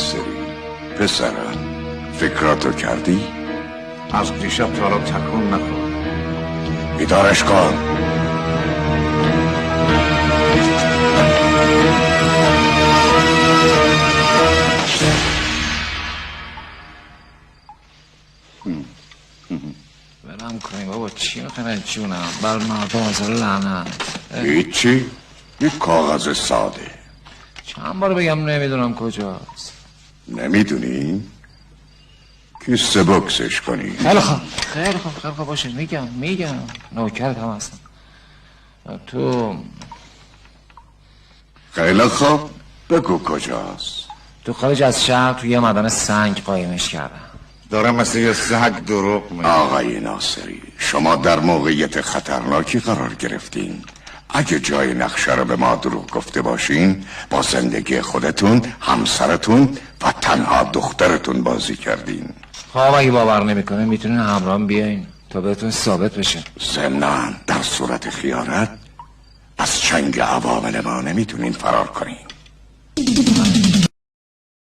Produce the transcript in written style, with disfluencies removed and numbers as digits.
ناصری پسرم، فکراتو کردی؟ از دیشب تا حالا تکون نخور. بیدارش کن. برم کنیم بابا، چی میخونه جونم بر مردم از لعنت. هیچی؟ یک کاغذ ساده. چند بار بگم نمیدونم کجاست. نمیدونی؟ کیسه بکسش کنی. خیلی خوب باشه، میگم نوکرت هم هستم. تو خیلی خوب، بگو کجاست. تو خارج از شهر تو یه معدن سنگ قایمش کردم. داره مثل یه سگ دروغ میگه. آقای ناصری، شما در موقعیت خطرناکی قرار گرفتین. اگه جای نقشه رو به ما دروغ گفته باشین، با زندگی خودتون، همسرتون و تنها دخترتون بازی کردین. خب اگه باور نمیکنه میتونین همراهم بیاین تا بهتون ثابت بشه. ضمناً در صورت خیانت از چنگ عوامل ما نمیتونین فرار کنین.